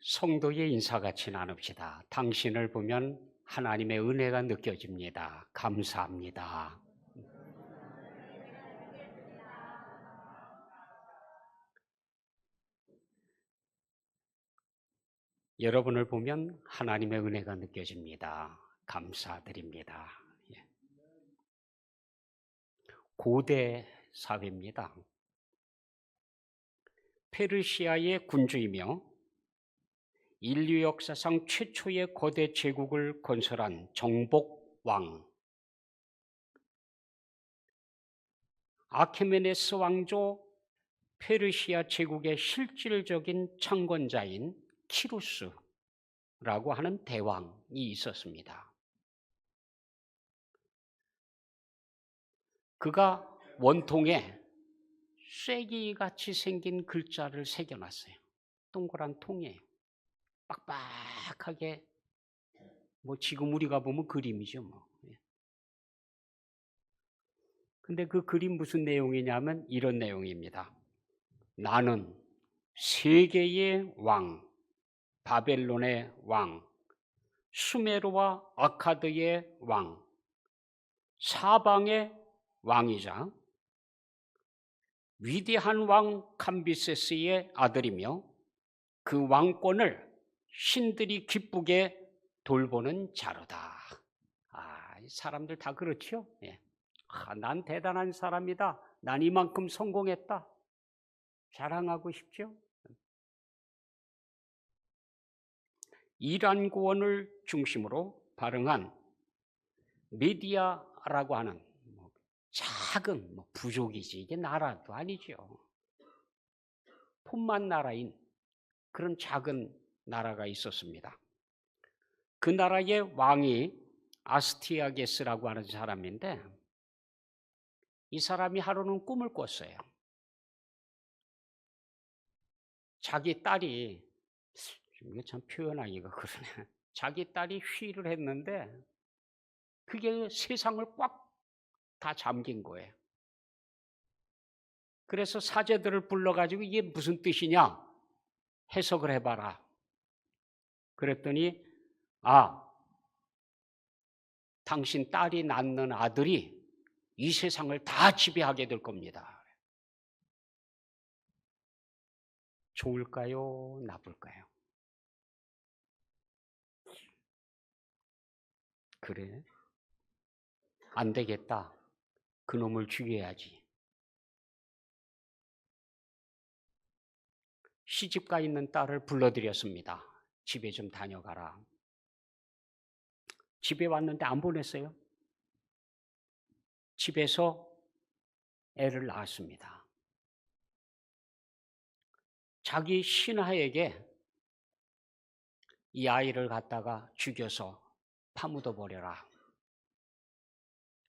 성도의 인사같이 나눕시다. 당신을 보면 하나님의 은혜가 느껴집니다. 감사합니다. 여러분을 보면 하나님의 은혜가 느껴집니다. 감사드립니다. 예. 고대 사회입니다. 페르시아의 군주이며 인류 역사상 최초의 거대 제국을 건설한 정복왕 아케메네스 왕조 페르시아 제국의 실질적인 창건자인 키루스라고 하는 대왕이 있었습니다. 그가 원통에 쐐기같이 생긴 글자를 새겨놨어요. 동그란 통에 빡빡하게, 지금 우리가 보면 그림이죠. 근데 그 그림 무슨 내용이냐면 이런 내용입니다. 나는 세계의 왕, 바벨론의 왕, 수메르와 아카드의 왕, 사방의 왕이자 위대한 왕 캄비세스의 아들이며 그 왕권을 신들이 기쁘게 돌보는 자로다. 사람들 다 그렇죠? 예. 난 대단한 사람이다. 난 이만큼 성공했다. 자랑하고 싶죠? 이란 구원을 중심으로 발흥한 메디아라고 하는 작은 부족이지, 이게 나라도 아니죠. 폰만 나라인 그런 작은 나라가 있었습니다. 그 나라의 왕이 아스티아게스라고 하는 사람인데, 이 사람이 하루는 꿈을 꿨어요. 자기 딸이, 이게 참 표현하기가 그러네. 자기 딸이 휘를 했는데 그게 세상을 꽉 다 잠긴 거예요. 그래서 사제들을 불러가지고 이게 무슨 뜻이냐 해석을 해봐라. 그랬더니 당신 딸이 낳는 아들이 이 세상을 다 지배하게 될 겁니다. 좋을까요? 나쁠까요? 그래? 안 되겠다. 그놈을 죽여야지. 시집가 있는 딸을 불러들였습니다. 집에 좀 다녀가라. 집에 왔는데 안 보냈어요. 집에서 애를 낳았습니다. 자기 신하에게 이 아이를 갖다가 죽여서 파묻어 버려라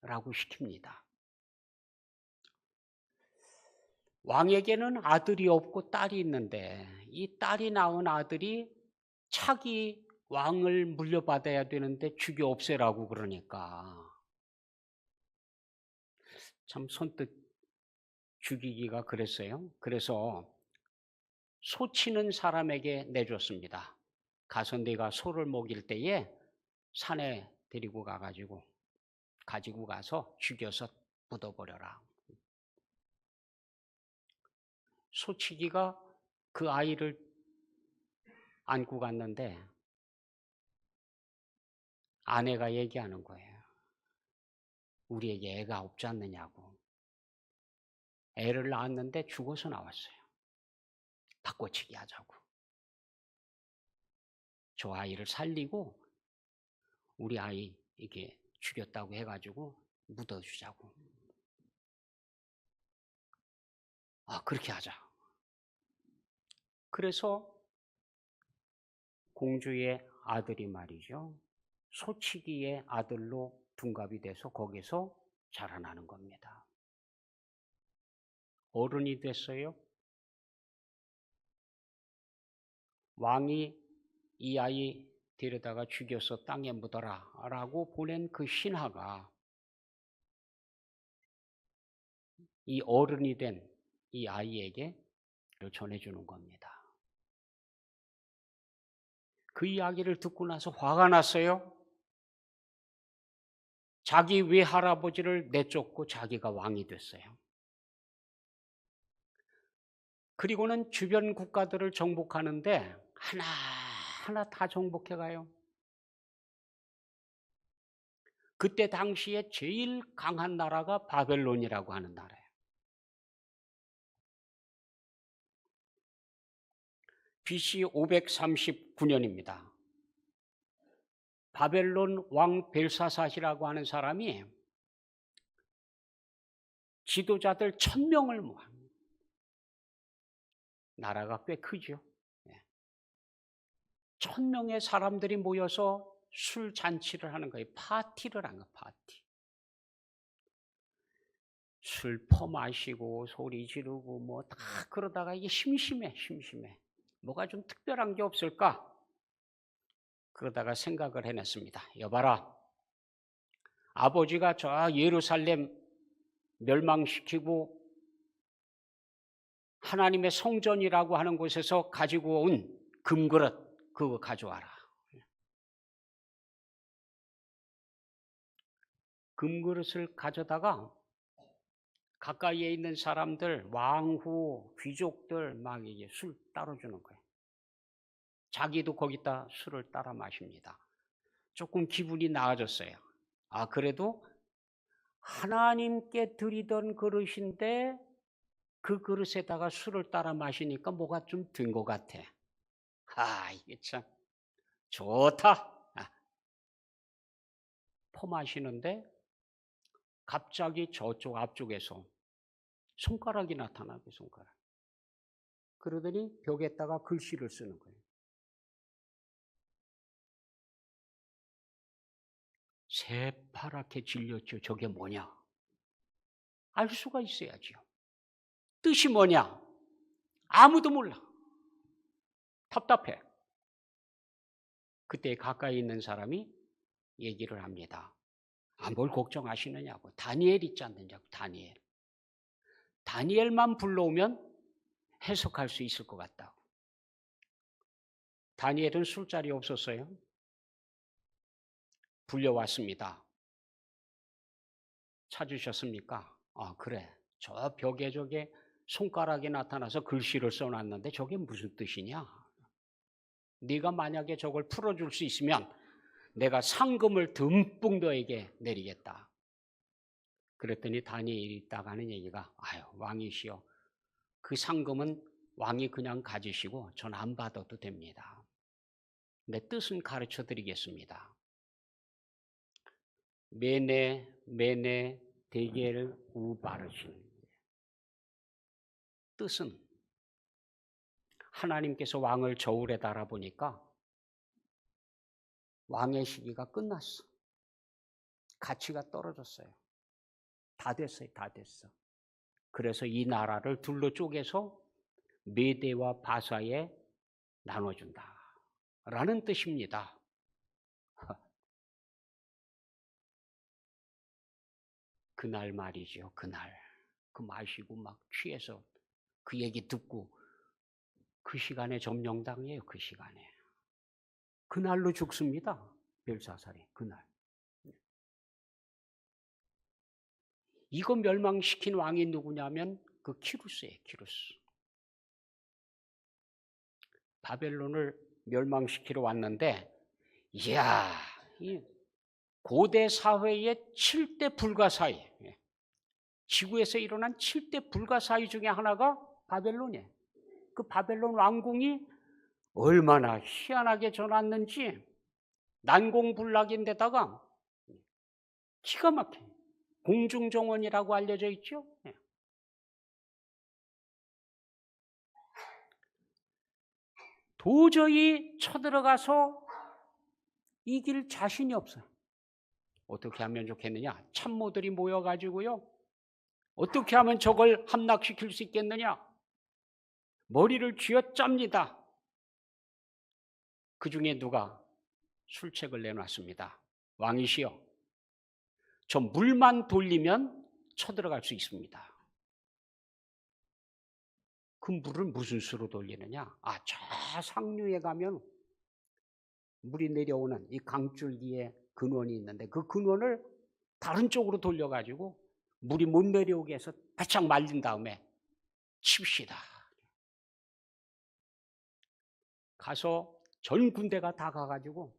라고 시킵니다. 왕에게는 아들이 없고 딸이 있는데 이 딸이 낳은 아들이 차기 왕을 물려받아야 되는데 죽여 없애라고 그러니까 참 선뜻 죽이기가 그랬어요. 그래서 소 치는 사람에게 내줬습니다. 가서 네가 소를 먹일 때에 산에 데리고 가가지고 죽여서 묻어버려라. 소치기가 그 아이를 안고 갔는데 아내가 얘기하는 거예요. 우리에게 애가 없지 않느냐고. 애를 낳았는데 죽어서 나왔어요. 바꿔치기 하자고. 저 아이를 살리고 우리 아이 이게 죽였다고 해가지고 묻어주자고. 그렇게 하자. 그래서 공주의 아들이 말이죠. 소치기의 아들로 둔갑이 돼서 거기서 자라나는 겁니다. 어른이 됐어요. 왕이 이 아이 데려다가 죽여서 땅에 묻어라 라고 보낸 그 신하가 이 어른이 된 이 아이에게 전해주는 겁니다. 그 이야기를 듣고 나서 화가 났어요. 자기 외할아버지를 내쫓고 자기가 왕이 됐어요. 그리고는 주변 국가들을 정복하는데 하나하나 다 정복해 가요. 그때 당시에 제일 강한 나라가 바벨론이라고 하는 나라예요. BC 539년입니다. 바벨론 왕 벨사사시라고 하는 사람이 지도자들 1000명을 모아. 나라가 꽤 크죠. 1000명의 사람들이 모여서 술 잔치를 하는 거예요. 파티를 하는 거예요. 파티. 술 퍼마시고 소리 지르고 뭐 다 그러다가 이게 심심해. 뭐가 좀 특별한 게 없을까? 그러다가 생각을 해냈습니다. 여봐라. 아버지가 저 예루살렘 멸망시키고 하나님의 성전이라고 하는 곳에서 가지고 온 금그릇 그거 가져와라. 금그릇을 가져다가 가까이에 있는 사람들, 왕후, 귀족들 막 이게 술 따로 주는 거예요. 자기도 거기다 술을 따라 마십니다. 조금 기분이 나아졌어요. 아, 그래도 하나님께 드리던 그릇인데 그 그릇에다가 술을 따라 마시니까 뭐가 좀 든 것 같아. 아, 이게 참 좋다. 퍼마시는데 갑자기 저쪽 앞쪽에서 손가락이 나타나고 손가락. 그러더니 벽에다가 글씨를 쓰는 거예요. 새파랗게 질렸죠. 저게 뭐냐? 알 수가 있어야지요. 뜻이 뭐냐? 아무도 몰라. 답답해. 그때 가까이 있는 사람이 얘기를 합니다. 아, 뭘 걱정하시느냐고. 다니엘 있지 않느냐고. 다니엘. 다니엘만 불러오면 해석할 수 있을 것 같다고. 다니엘은 술자리 없었어요. 불려왔습니다. 찾으셨습니까? 아, 그래. 저 벽에 저게 손가락이 나타나서 글씨를 써놨는데 저게 무슨 뜻이냐? 네가 만약에 저걸 풀어줄 수 있으면 내가 상금을 듬뿍 너에게 내리겠다. 그랬더니 다니엘이 딱 하는 얘기가 아유 왕이시여 그 상금은 왕이 그냥 가지시고 전 안 받아도 됩니다. 내 뜻은 가르쳐 드리겠습니다. 메네 데겔 우바르신 뜻은 하나님께서 왕을 저울에 달아보니까 왕의 시기가 끝났어. 가치가 떨어졌어요. 다 됐어요. 다 됐어. 그래서 이 나라를 둘로 쪼개서 메대와 바사에 나눠준다 라는 뜻입니다. 그날 말이죠. 그날 그 마시고 막 취해서 그 얘기 듣고 그 시간에 점령당해요. 그 시간에. 그날로 죽습니다. 벨사살이 그날. 이거 멸망시킨 왕이 누구냐면 그 키루스예요. 키루스. 바벨론을 멸망시키러 왔는데 이야 이 고대 사회의 7대 불가사의 지구에서 일어난 7대 불가사의 중에 하나가 바벨론이에요. 그 바벨론 왕궁이 얼마나 희한하게 전왔는지 난공불락인데다가 기가 막혀요. 공중정원이라고 알려져 있죠. 도저히 쳐들어가서 이길 자신이 없어요. 어떻게 하면 좋겠느냐? 참모들이 모여가지고요. 어떻게 하면 저걸 함락시킬 수 있겠느냐? 머리를 쥐어짭니다. 그 중에 누가 술책을 내놨습니다. 왕이시여, 저 물만 돌리면 쳐들어갈 수 있습니다. 그 물을 무슨 수로 돌리느냐? 아, 저 상류에 가면 물이 내려오는 이 강줄기에 근원이 있는데 그 근원을 다른 쪽으로 돌려가지고 물이 못 내려오게 해서 바짝 말린 다음에 칩시다. 가서 전 군대가 다 가가지고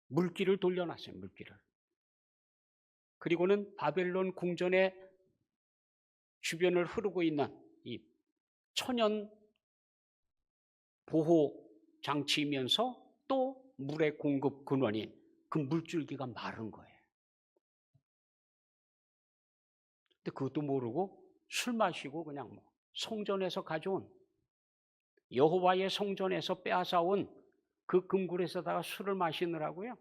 물길을 돌려놨어요. 물길을. 그리고는 바벨론 궁전의 주변을 흐르고 있는 이 천연 보호 장치이면서 또 물의 공급 근원인 그 물줄기가 마른 거예요. 근데 그것도 모르고 술 마시고 그냥 성전에서 가져온 여호와의 성전에서 빼앗아온 그 금굴에서다가 술을 마시느라고요.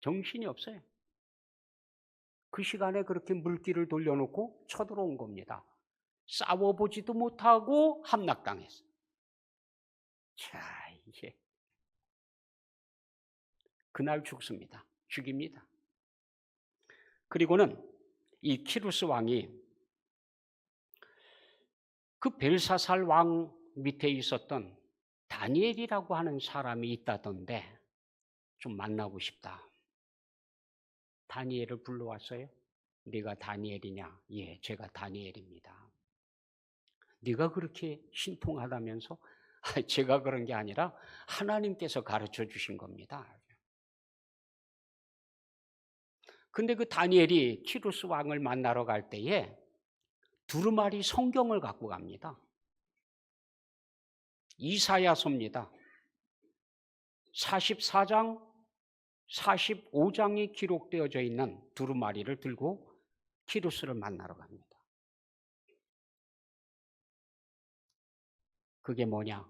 정신이 없어요. 그 시간에 그렇게 물길을 돌려놓고 쳐들어온 겁니다. 싸워보지도 못하고 함락당했어요. 자, 이제 그날 죽습니다. 죽입니다. 그리고는 이 키루스 왕이 그 벨사살 왕 밑에 있었던 다니엘이라고 하는 사람이 있다던데 좀 만나고 싶다. 다니엘을 불러왔어요. 네가 다니엘이냐? 예, 제가 다니엘입니다. 네가 그렇게 신통하다면서? 제가 그런 게 아니라 하나님께서 가르쳐 주신 겁니다. 근데 그 다니엘이 키루스 왕을 만나러 갈 때에 두루마리 성경을 갖고 갑니다. 이사야서입니다. 44장, 45장이 기록되어져 있는 두루마리를 들고 키루스를 만나러 갑니다. 그게 뭐냐?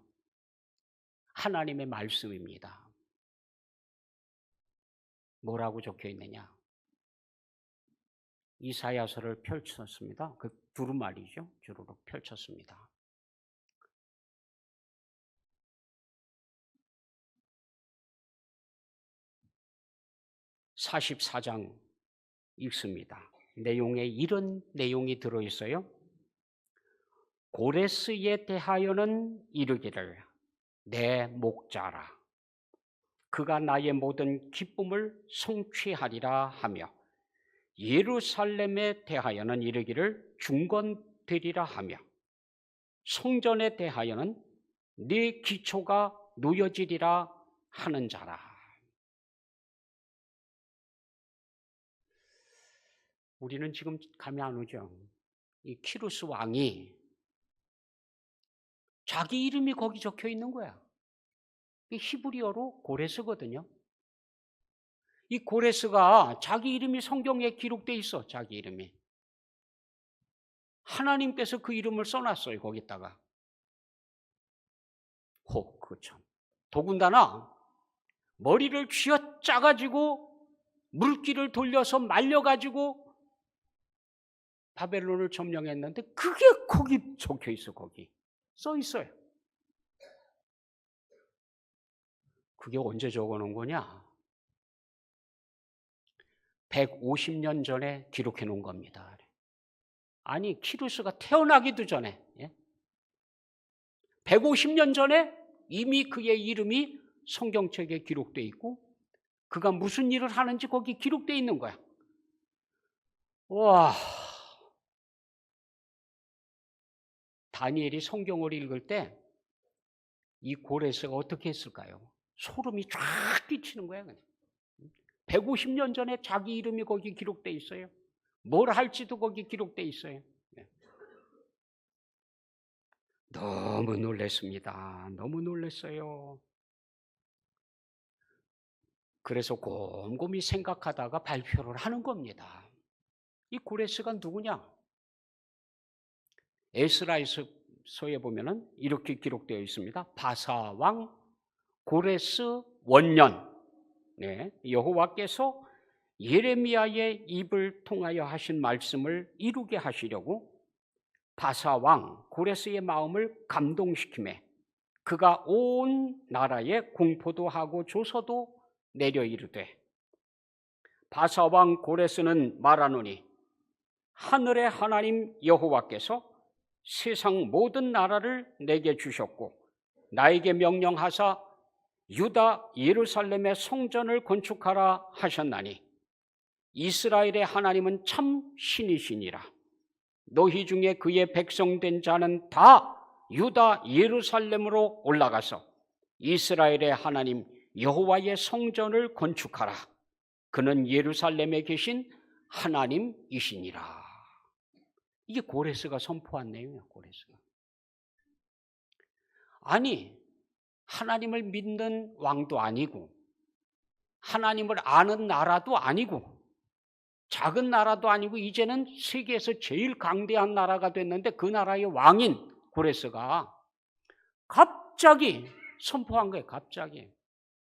하나님의 말씀입니다. 뭐라고 적혀 있느냐? 이사야서를 펼쳤습니다. 그 두루마리죠. 주르륵 펼쳤습니다. (44장) 읽습니다. 내용에 이런 내용이 들어있어요. 고레스에 대하여는 이르기를 내 목자라. 그가 나의 모든 기쁨을 성취하리라 하며 예루살렘에 대하여는 이르기를 중건되리라 하며 성전에 대하여는 네 기초가 놓여지리라 하는 자라. 우리는 지금 감이 안 오죠. 이 키루스 왕이 자기 이름이 거기 적혀 있는 거야. 이 히브리어로 고레스거든요. 이 고레스가 자기 이름이 성경에 기록돼 있어. 자기 이름이. 하나님께서 그 이름을 써놨어요. 거기다가. 그 참. 더군다나 머리를 쥐어짜가지고 물기를 돌려서 말려가지고 바벨론을 점령했는데 그게 거기 적혀 있어. 거기 써 있어요. 그게 언제 적어놓은 거냐? 150년 전에 기록해 놓은 겁니다. 아니, 키루스가 태어나기도 전에 150년 전에 이미 그의 이름이 성경책에 기록되어 있고 그가 무슨 일을 하는지 거기 기록되어 있는 거야. 와, 다니엘이 성경을 읽을 때 이 고레스가 어떻게 했을까요? 소름이 쫙 끼치는 거야. 그냥. 150년 전에 자기 이름이 거기 기록되어 있어요. 뭘 할지도 거기 기록되어 있어요. 너무 놀랐습니다. 너무 놀랐어요. 그래서 곰곰이 생각하다가 발표를 하는 겁니다. 이 고레스가 누구냐? 에스라서에 보면은 이렇게 기록되어 있습니다. 바사왕 고레스 원년. 네, 여호와께서 예레미야의 입을 통하여 하신 말씀을 이루게 하시려고 바사왕 고레스의 마음을 감동시키매 그가 온 나라에 공포도 하고 조서도 내려 이르되 바사왕 고레스는 말하노니 하늘의 하나님 여호와께서 세상 모든 나라를 내게 주셨고 나에게 명령하사 유다 예루살렘의 성전을 건축하라 하셨나니 이스라엘의 하나님은 참 신이시니라. 너희 중에 그의 백성된 자는 다 유다 예루살렘으로 올라가서 이스라엘의 하나님 여호와의 성전을 건축하라. 그는 예루살렘에 계신 하나님이시니라. 이게 고레스가 선포한 내용이에요. 고레스가. 아니, 하나님을 믿는 왕도 아니고 하나님을 아는 나라도 아니고 작은 나라도 아니고 이제는 세계에서 제일 강대한 나라가 됐는데 그 나라의 왕인 고레스가 갑자기 선포한 거예요. 갑자기.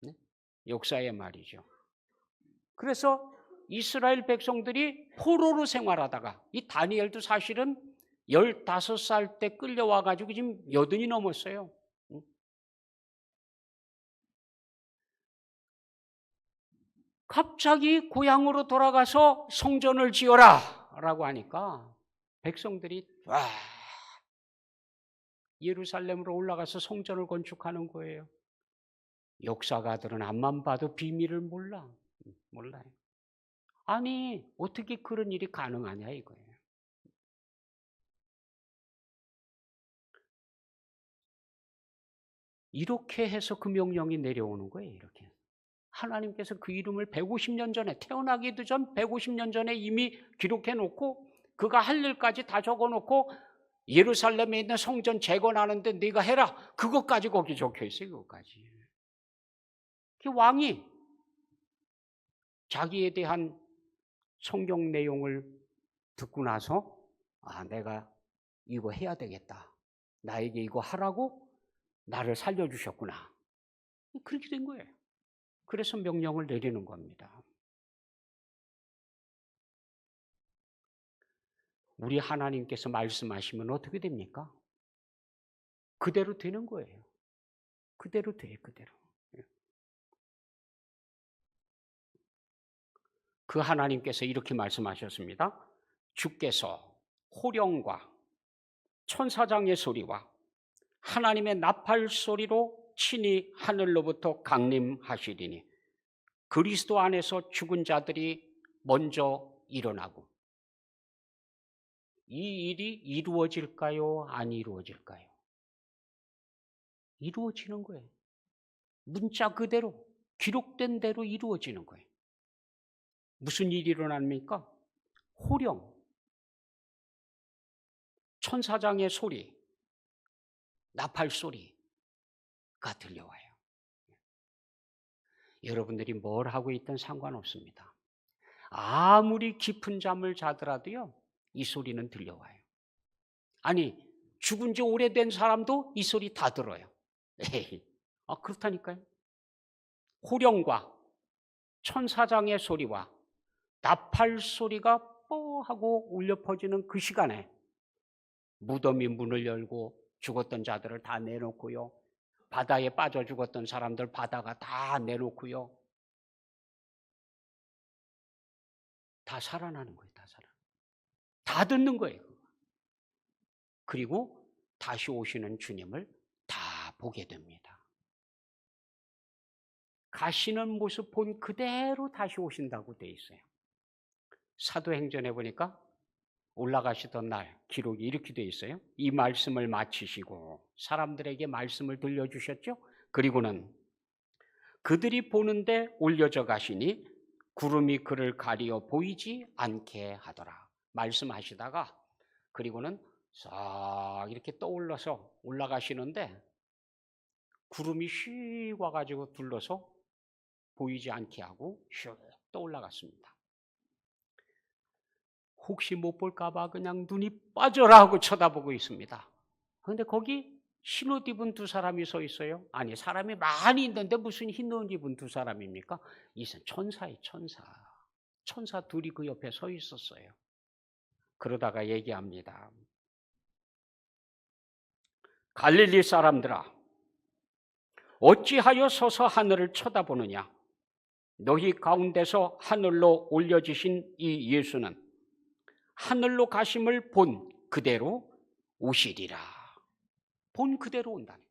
네? 역사의 말이죠. 그래서 이스라엘 백성들이 포로로 생활하다가 이 다니엘도 사실은 15살 때 끌려와가지고 지금 80이 넘었어요. 갑자기 고향으로 돌아가서 성전을 지어라 라고 하니까 백성들이 와, 예루살렘으로 올라가서 성전을 건축하는 거예요. 역사가들은 앞만 봐도 비밀을 몰라요. 아니, 어떻게 그런 일이 가능하냐 이거예요. 이렇게 해서 그 명령이 내려오는 거예요. 이렇게. 하나님께서 그 이름을 150년 전에, 태어나기도 전 150년 전에 이미 기록해 놓고 그가 할 일까지 다 적어 놓고 예루살렘에 있는 성전 재건하는데 네가 해라. 그것까지 거기 적혀 있어요. 그것까지. 그 왕이 자기에 대한 성경 내용을 듣고 나서 내가 이거 해야 되겠다. 나에게 이거 하라고 나를 살려주셨구나. 그렇게 된 거예요. 그래서 명령을 내리는 겁니다. 우리 하나님께서 말씀하시면 어떻게 됩니까? 그대로 되는 거예요. 그대로 돼, 그대로. 그 하나님께서 이렇게 말씀하셨습니다. 주께서 호령과 천사장의 소리와 하나님의 나팔 소리로 친히 하늘로부터 강림하시리니 그리스도 안에서 죽은 자들이 먼저 일어나고. 이 일이 이루어질까요? 안 이루어질까요? 이루어지는 거예요. 문자 그대로 기록된 대로 이루어지는 거예요. 무슨 일이 일어납니까? 호령, 천사장의 소리, 나팔 소리가 들려와요. 여러분들이 뭘 하고 있든 상관없습니다. 아무리 깊은 잠을 자더라도요, 이 소리는 들려와요. 아니, 죽은 지 오래된 사람도 이 소리 다 들어요. 에이, 그렇다니까요. 호령과 천사장의 소리와 나팔 소리가 뽀 하고 울려 퍼지는 그 시간에 무덤이 문을 열고 죽었던 자들을 다 내놓고요. 바다에 빠져 죽었던 사람들 바다가 다 내놓고요. 다 살아나는 거예요. 다 듣는 거예요. 그리고 다시 오시는 주님을 다 보게 됩니다. 가시는 모습 본 그대로 다시 오신다고 돼 있어요. 사도행전에 보니까 올라가시던 날 기록이 이렇게 돼 있어요. 이 말씀을 마치시고 사람들에게 말씀을 들려주셨죠. 그리고는 그들이 보는데 올려져 가시니 구름이 그를 가리어 보이지 않게 하더라. 말씀하시다가 그리고는 싹 이렇게 떠올라서 올라가시는데 구름이 휙 와가지고 둘러서 보이지 않게 하고 슉 떠올라갔습니다. 혹시 못 볼까봐 그냥 눈이 빠져라 하고 쳐다보고 있습니다. 그런데 거기 흰 옷 입은 두 사람이 서 있어요. 아니, 사람이 많이 있는데 무슨 흰 옷 입은 두 사람입니까? 이선 천사예요, 천사. 천사 둘이 그 옆에 서 있었어요. 그러다가 얘기합니다. 갈릴리 사람들아, 어찌하여 서서 하늘을 쳐다보느냐? 너희 가운데서 하늘로 올려지신 이 예수는 하늘로 가심을 본 그대로 오시리라. 본 그대로 온다네.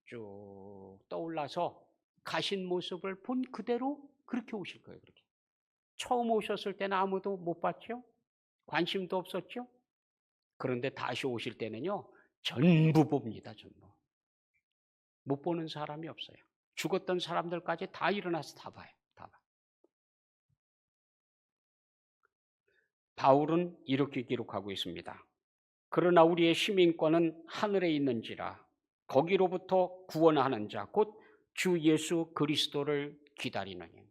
쭉 떠올라서 가신 모습을 본 그대로 그렇게 오실 거예요. 그렇게. 처음 오셨을 때는 아무도 못 봤죠? 관심도 없었죠? 그런데 다시 오실 때는요, 전부 봅니다, 전부. 못 보는 사람이 없어요. 죽었던 사람들까지 다 일어나서 다 봐요. 다 봐요. 바울은 이렇게 기록하고 있습니다. 그러나 우리의 시민권은 하늘에 있는지라 거기로부터 구원하는 자 곧 주 예수 그리스도를 기다리느니.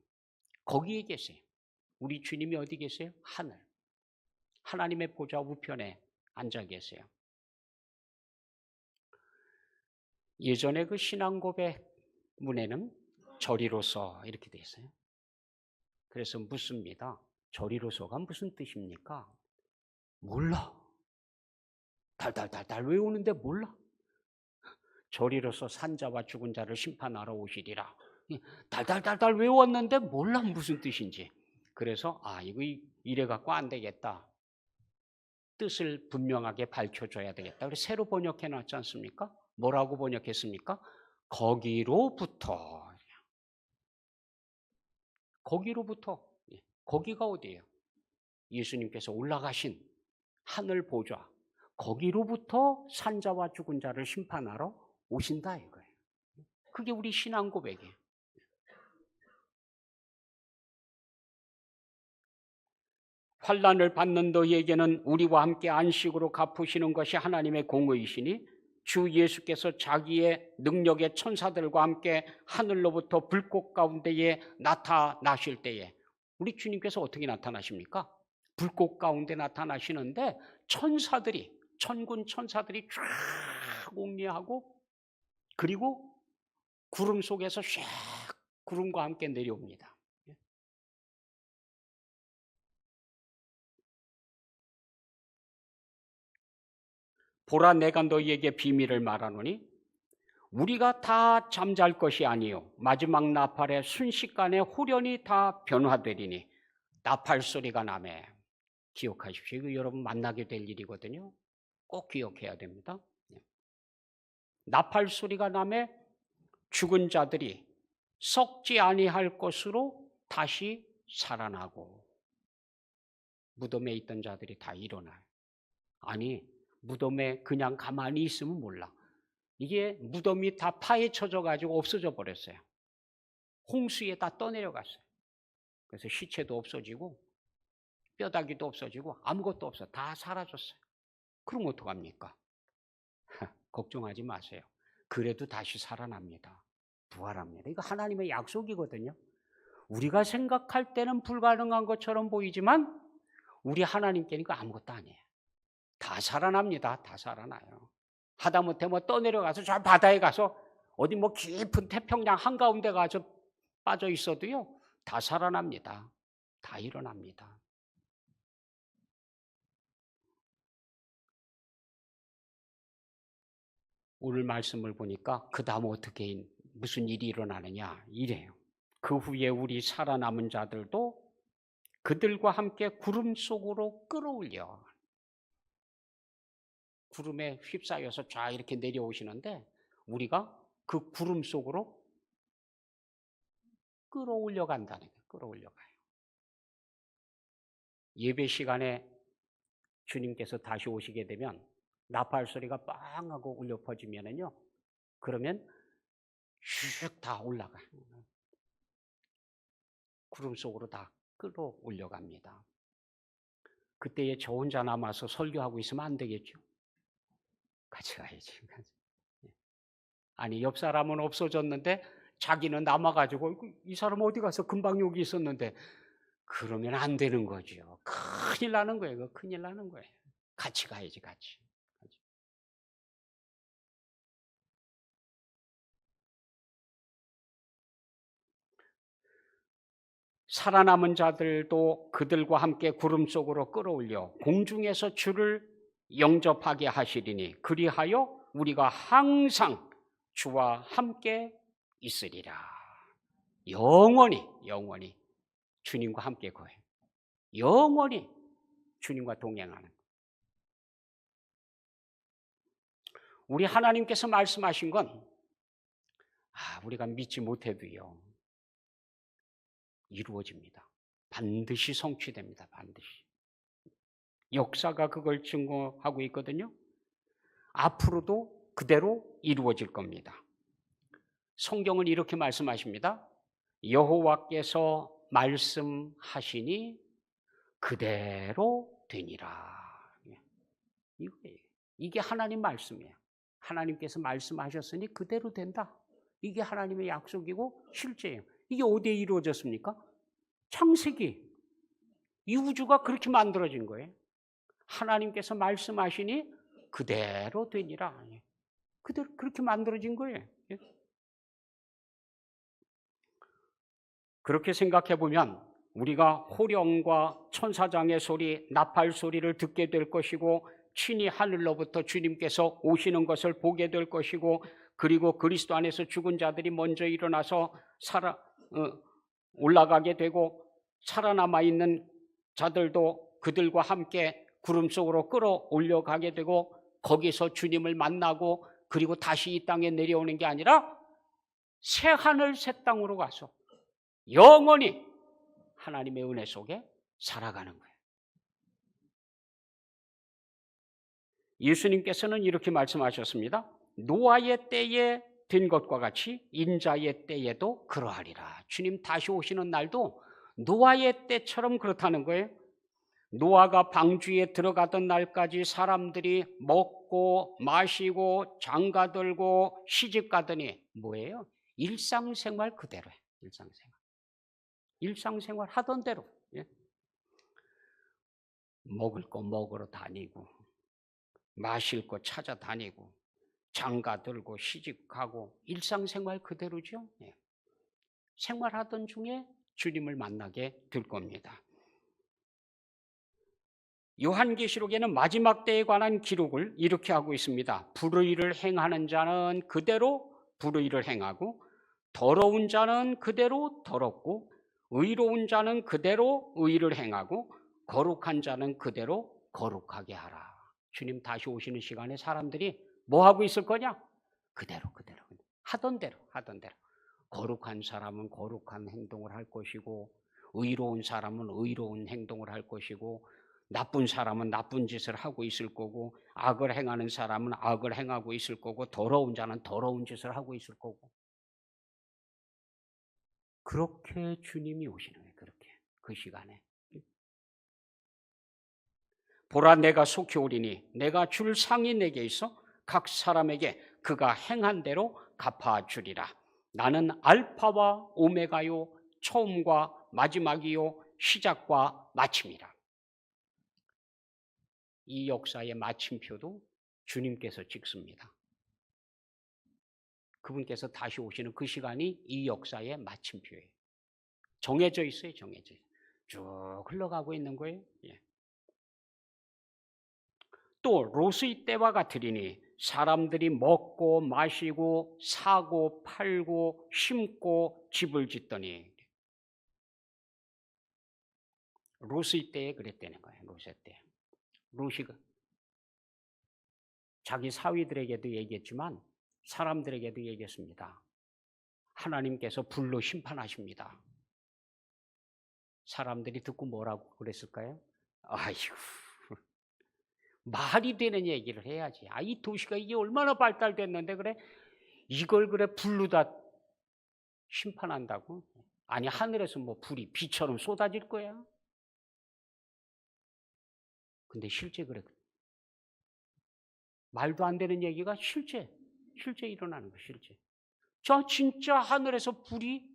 거기에 계세요. 우리 주님이 어디 계세요? 하늘. 하나님의 보좌 우편에 앉아 계세요. 예전에 그 신앙 고백 문에는 저리로서 이렇게 돼 있어요. 그래서 묻습니다. 저리로서가 무슨 뜻입니까? 몰라. 달달달달 외우는데 몰라. 저리로서 산자와 죽은 자를 심판하러 오시리라. 달달달달 외웠는데 몰라 무슨 뜻인지. 그래서 이거 이래 갖고 안 되겠다. 뜻을 분명하게 밝혀줘야 되겠다. 그래서 새로 번역해 놨지 않습니까? 뭐라고 번역했습니까? 거기로부터. 거기로부터. 거기가 어디예요? 예수님께서 올라가신 하늘 보좌. 거기로부터 산자와 죽은 자를 심판하러 오신다 이거예요. 그게 우리 신앙 고백이에요. 환난을 받는 너희에게는 우리와 함께 안식으로 갚으시는 것이 하나님의 공의이시니 주 예수께서 자기의 능력의 천사들과 함께 하늘로부터 불꽃 가운데에 나타나실 때에 우리 주님께서 어떻게 나타나십니까? 불꽃 가운데 나타나시는데 천사들이 천군 천사들이 쫙 옥리하고 그리고 구름 속에서 샥 구름과 함께 내려옵니다. 보라 내가 너희에게 비밀을 말하노니 우리가 다 잠잘 것이 아니요 마지막 나팔의 순식간에 후련히 다 변화되리니 나팔 소리가 나매. 기억하십시오. 이거 여러분 만나게 될 일이거든요. 꼭 기억해야 됩니다. 나팔 소리가 나매 죽은 자들이 썩지 아니할 것으로 다시 살아나고 무덤에 있던 자들이 다 일어나요. 아니 무덤에 그냥 가만히 있으면 몰라. 이게 무덤이 다 파헤쳐져 가지고 없어져 버렸어요. 홍수에 다 떠내려갔어요. 그래서 시체도 없어지고 뼈다귀도 없어지고 아무것도 없어. 다 사라졌어요. 그럼 어떡합니까? 걱정하지 마세요. 그래도 다시 살아납니다. 부활합니다. 이거 하나님의 약속이거든요. 우리가 생각할 때는 불가능한 것처럼 보이지만 우리 하나님께는 이거 아무것도 아니에요. 다 살아납니다. 다 살아나요. 하다못해 떠내려가서 저 바다에 가서 어디 깊은 태평양 한가운데 가서 빠져 있어도요. 다 살아납니다. 다 일어납니다. 오늘 말씀을 보니까 그 다음 어떻게 무슨 일이 일어나느냐 이래요. 그 후에 우리 살아남은 자들도 그들과 함께 구름 속으로 끌어올려. 구름에 휩싸여서 쫙 이렇게 내려오시는데 우리가 그 구름 속으로 끌어올려 간다는 거예요. 끌어올려가요. 예배 시간에 주님께서 다시 오시게 되면 나팔 소리가 빵 하고 울려 퍼지면은요. 그러면 슉 다 올라가요. 구름 속으로 다 끌어올려 갑니다. 그때에 저 혼자 남아서 설교하고 있으면 안 되겠죠. 같이 가야지. 아니 옆 사람은 없어졌는데 자기는 남아가지고 이 사람 어디 가서 금방 여기 있었는데 그러면 안 되는 거죠. 큰일 나는 거예요. 큰일 나는 거예요. 같이 가야지 같이. 살아남은 자들도 그들과 함께 구름 속으로 끌어올려 공중에서 주를 영접하게 하시리니 그리하여 우리가 항상 주와 함께 있으리라. 영원히 주님과 함께 거해. 영원히 주님과 동행하는. 우리 하나님께서 말씀하신 건 우리가 믿지 못해도요, 이루어집니다. 반드시 성취됩니다. 반드시. 역사가 그걸 증거하고 있거든요. 앞으로도 그대로 이루어질 겁니다. 성경은 이렇게 말씀하십니다. 여호와께서 말씀하시니 그대로 되니라. 이거예요. 이게 하나님 말씀이에요. 하나님께서 말씀하셨으니 그대로 된다. 이게 하나님의 약속이고 실제예요. 이게 어디에 이루어졌습니까? 창세기. 이 우주가 그렇게 만들어진 거예요. 하나님께서 말씀하시니 그대로 되니라. 그대로 그렇게 만들어진 거예요. 그렇게 생각해 보면 우리가 호령과 천사장의 소리, 나팔 소리를 듣게 될 것이고 친히 하늘로부터 주님께서 오시는 것을 보게 될 것이고 그리고 그리스도 안에서 죽은 자들이 먼저 일어나서 올라가게 되고 살아남아 있는 자들도 그들과 함께 구름 속으로 끌어올려 가게 되고 거기서 주님을 만나고 그리고 다시 이 땅에 내려오는 게 아니라 새 하늘 새 땅으로 가서 영원히 하나님의 은혜 속에 살아가는 거예요. 예수님께서는 이렇게 말씀하셨습니다. 노아의 때에 된 것과 같이 인자의 때에도 그러하리라. 주님 다시 오시는 날도 노아의 때처럼 그렇다는 거예요. 노아가 방주에 들어가던 날까지 사람들이 먹고 마시고 장가들고 시집가더니 뭐예요? 일상생활 그대로예요. 일상생활 하던 대로. 먹을 거 먹으러 다니고 마실 거 찾아다니고 장가들고 시집가고 일상생활 그대로죠. 생활하던 중에 주님을 만나게 될 겁니다. 요한계시록에는 마지막 때에 관한 기록을 이렇게 하고 있습니다. 불의를 행하는 자는 그대로 불의를 행하고 더러운 자는 그대로 더럽고 의로운 자는 그대로 의를 행하고 거룩한 자는 그대로 거룩하게 하라. 주님 다시 오시는 시간에 사람들이 뭐 하고 있을 거냐? 그대로 하던 대로 거룩한 사람은 거룩한 행동을 할 것이고 의로운 사람은 의로운 행동을 할 것이고 나쁜 사람은 나쁜 짓을 하고 있을 거고 악을 행하는 사람은 악을 행하고 있을 거고 더러운 자는 더러운 짓을 하고 있을 거고 그렇게 주님이 오시는 거예요. 그렇게 그 시간에 보라 내가 속히 오리니 내가 줄 상이 내게 있어 각 사람에게 그가 행한 대로 갚아주리라. 나는 알파와 오메가요 처음과 마지막이요 시작과 마침이라. 이 역사의 마침표도 주님께서 찍습니다. 그분께서 다시 오시는 그 시간이 이 역사의 마침표예요. 정해져 있어요. 쭉 흘러가고 있는 거예요. 또 롯의 때와 같으리니 사람들이 먹고 마시고 사고 팔고 심고 집을 짓더니 롯의 때에 그랬다는 거예요. 롯의 때. 롯이 자기 사위들에게도 얘기했지만 사람들에게도 얘기했습니다. 하나님께서 불로 심판하십니다. 사람들이 듣고 뭐라고 그랬을까요? 아이고, 말이 되는 얘기를 해야지. 이 도시가 이게 얼마나 발달됐는데 그래? 이걸 그래 불로 다 심판한다고? 아니 하늘에서 뭐 불이 비처럼 쏟아질 거야? 근데 실제 그래. 말도 안 되는 얘기가 실제 일어나는 거 실제. 저 진짜 하늘에서 불이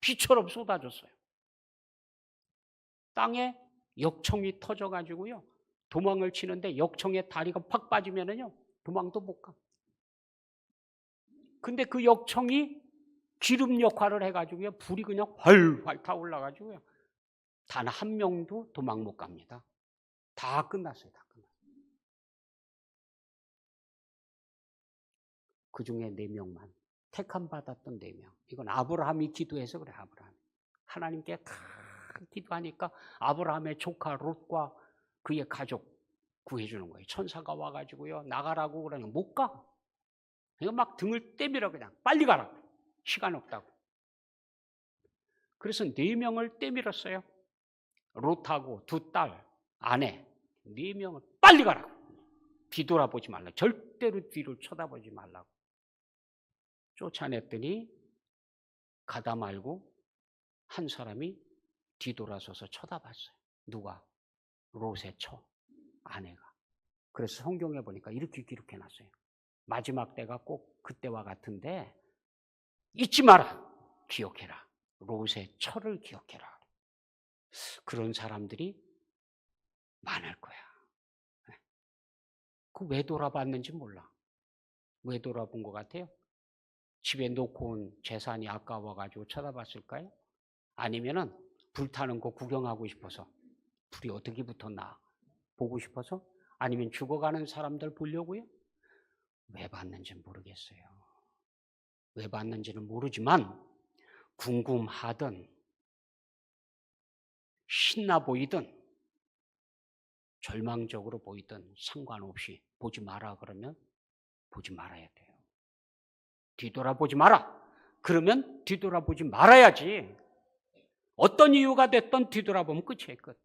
비처럼 쏟아졌어요. 땅에 역청이 터져가지고요. 도망을 치는데 역청의 다리가 팍 빠지면은요. 도망도 못 가. 근데 그 역청이 기름 역할을 해가지고요. 불이 그냥 활활 타올라가지고요. 단 한 명도 도망 못 갑니다. 다 끝났어요. 다 끝났어요. 그 중에 4명만. 택함 받았던 4명. 이건 아브라함이 기도해서 그래. 아브라함. 하나님께 다 기도하니까 아브라함의 조카 롯과 그의 가족 구해주는 거예요. 천사가 와가지고요. 나가라고 그러면 못 가. 그러니까 막 등을 때밀어 그냥 빨리 가라. 시간 없다고. 그래서 4명을 떼밀었어요. 롯하고 2딸, 아내 4명을 빨리 가라고. 뒤돌아보지 말라. 절대로 뒤를 쳐다보지 말라고. 쫓아냈더니 가다 말고 한 사람이 뒤돌아서서 쳐다봤어요. 누가? 롯의 처, 아내가. 그래서 성경에 보니까 이렇게 기록해놨어요. 마지막 때가 꼭 그때와 같은데 잊지 마라. 기억해라. 롯의 처를 기억해라. 그런 사람들이 많을 거야. 그 왜 돌아봤는지 몰라. 왜 돌아본 것 같아요? 집에 놓고 온 재산이 아까워가지고 쳐다봤을까요? 아니면은 불타는 거 구경하고 싶어서, 불이 어떻게 붙었나 보고 싶어서? 아니면 죽어가는 사람들 보려고요? 왜 봤는지 모르겠어요. 왜 봤는지는 모르지만 궁금하든 신나 보이든 절망적으로 보이든 상관없이 보지 마라 그러면 보지 말아야 돼요. 뒤돌아보지 마라. 그러면 뒤돌아보지 말아야지. 어떤 이유가 됐든 뒤돌아보면 끝이에요. 끝.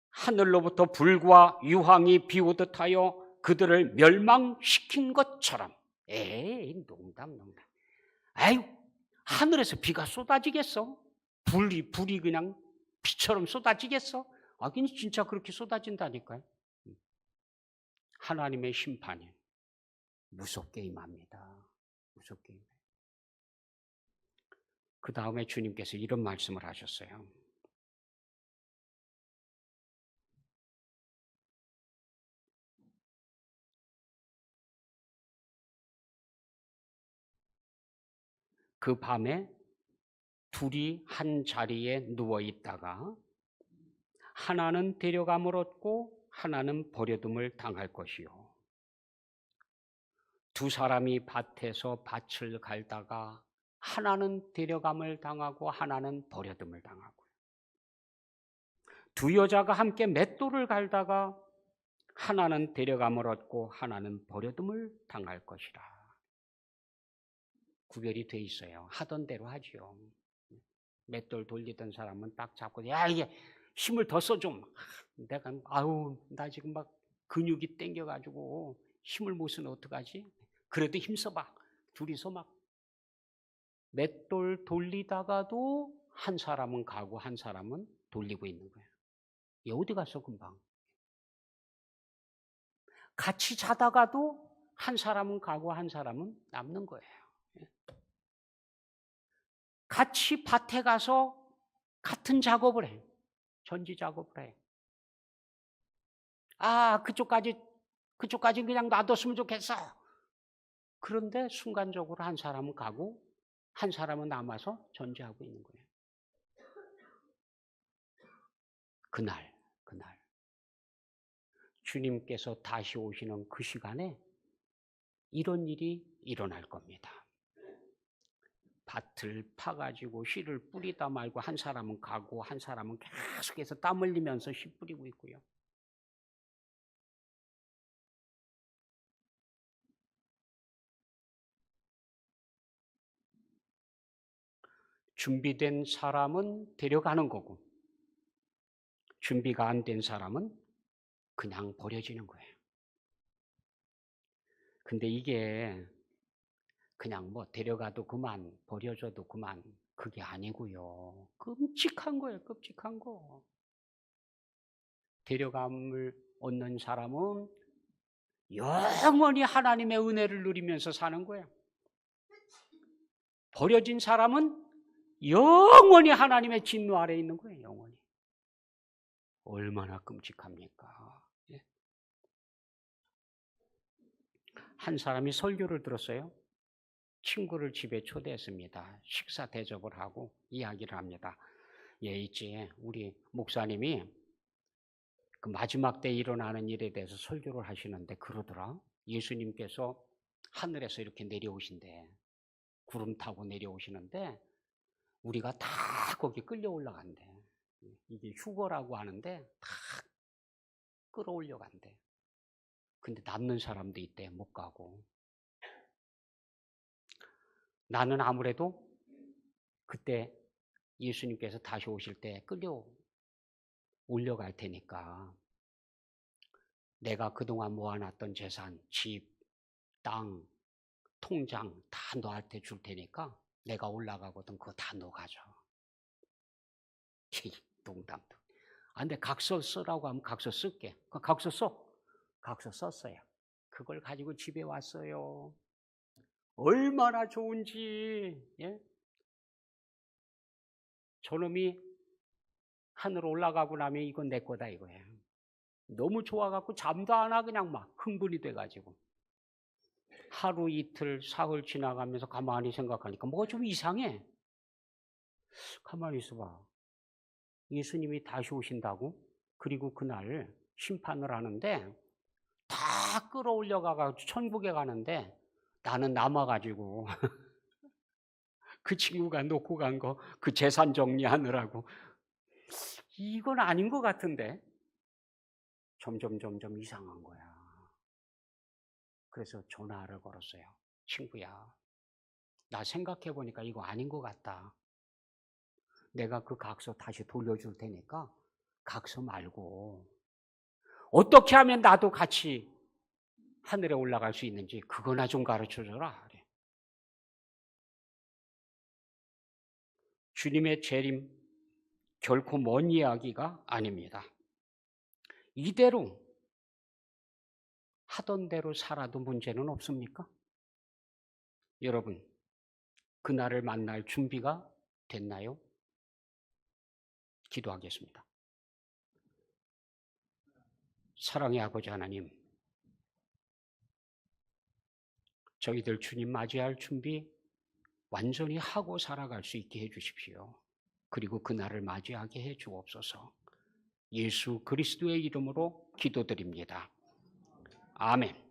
하늘로부터 불과 유황이 비오듯 하여 그들을 멸망시킨 것처럼. 에이, 농담. 아유, 하늘에서 비가 쏟아지겠어? 불이 그냥 비처럼 쏟아지겠어? 아긴 진짜 그렇게 쏟아진다니까요. 하나님의 심판이 무섭게 임합니다. 무섭게 임해요. 그 다음에 주님께서 이런 말씀을 하셨어요. 그 밤에 둘이 한 자리에 누워 있다가 하나는 데려감을 얻고 하나는 버려둠을 당할 것이요. 두 사람이 밭에서 밭을 갈다가 하나는 데려감을 당하고 하나는 버려둠을 당하고, 두 여자가 함께 맷돌을 갈다가 하나는 데려감을 얻고 하나는 버려둠을 당할 것이라. 구별이 돼 있어요. 하던 대로 하지요. 맷돌 돌리던 사람은 딱 잡고, 야, 이게 힘을 더 써 좀. 내가 나 지금 막 근육이 땡겨가지고 힘을 못 쓰면 어떡하지? 그래도 힘써봐. 둘이서 막 맷돌 돌리다가도 한 사람은 가고 한 사람은 돌리고 있는 거예요. 얘 어디 갔어 금방? 같이 자다가도 한 사람은 가고 한 사람은 남는 거예요. 같이 밭에 가서 같은 작업을 해. 전지 작업을 해. 그쪽까지 그냥 놔뒀으면 좋겠어. 그런데 순간적으로 한 사람은 가고 한 사람은 남아서 전지하고 있는 거예요. 그날 주님께서 다시 오시는 그 시간에 이런 일이 일어날 겁니다. 밭을 파가지고 씨를 뿌리다 말고 한 사람은 가고 한 사람은 계속해서 땀 흘리면서 씨 뿌리고 있고요. 준비된 사람은 데려가는 거고 준비가 안 된 사람은 그냥 버려지는 거예요. 근데 이게 그냥 뭐 데려가도 그만 버려줘도 그만 그게 아니고요. 끔찍한 거예요. 끔찍한 거. 데려감을 얻는 사람은 영원히 하나님의 은혜를 누리면서 사는 거예요. 버려진 사람은 영원히 하나님의 진노 아래에 있는 거예요. 영원히. 얼마나 끔찍합니까? 예? 한 사람이 설교를 들었어요. 친구를 집에 초대했습니다. 식사 대접을 하고 이야기를 합니다. 예, 있지. 우리 목사님이 그 마지막 때 일어나는 일에 대해서 설교를 하시는데 그러더라. 예수님께서 하늘에서 이렇게 내려오신대. 구름 타고 내려오시는데 우리가 다 거기 끌려 올라간대. 이게 휴거라고 하는데 다 끌어올려 간대. 근데 남는 사람도 있대. 못 가고. 나는 아무래도 그때 예수님께서 다시 오실 때 끌려 올려갈 테니까 내가 그동안 모아놨던 재산, 집, 땅, 통장 다 너한테 줄 테니까 내가 올라가거든 그거 다 너 가져. 농담도. 근데 각서 쓰라고 하면 각서 쓸게. 각서 써. 각서 썼어요. 그걸 가지고 집에 왔어요. 얼마나 좋은지. 예? 저놈이 하늘 올라가고 나면 이건 내 거다 이거예요. 너무 좋아갖고 잠도 안 와 그냥 막 흥분이 돼가지고. 하루 이틀 사흘 지나가면서 가만히 생각하니까 뭐가 좀 이상해. 가만히 있어봐. 예수님이 다시 오신다고? 그리고 그날 심판을 하는데 다 끌어올려가지고 천국에 가는데 나는 남아가지고 그 친구가 놓고 간 거 그 재산 정리하느라고 이건 아닌 것 같은데 점점 이상한 거야. 그래서 전화를 걸었어요. 친구야, 나 생각해보니까 이거 아닌 것 같다. 내가 그 각서 다시 돌려줄 테니까 각서 말고 어떻게 하면 나도 같이 하늘에 올라갈 수 있는지 그거나 좀 가르쳐줘라. 주님의 재림 결코 먼 이야기가 아닙니다. 이대로 하던 대로 살아도 문제는 없습니까? 여러분, 그날을 만날 준비가 됐나요? 기도하겠습니다. 사랑의 아버지 하나님, 저희들 주님 맞이할 준비 완전히 하고 살아갈 수 있게 해주십시오. 그리고 그날을 맞이하게 해 주옵소서. 예수 그리스도의 이름으로 기도드립니다. 아멘.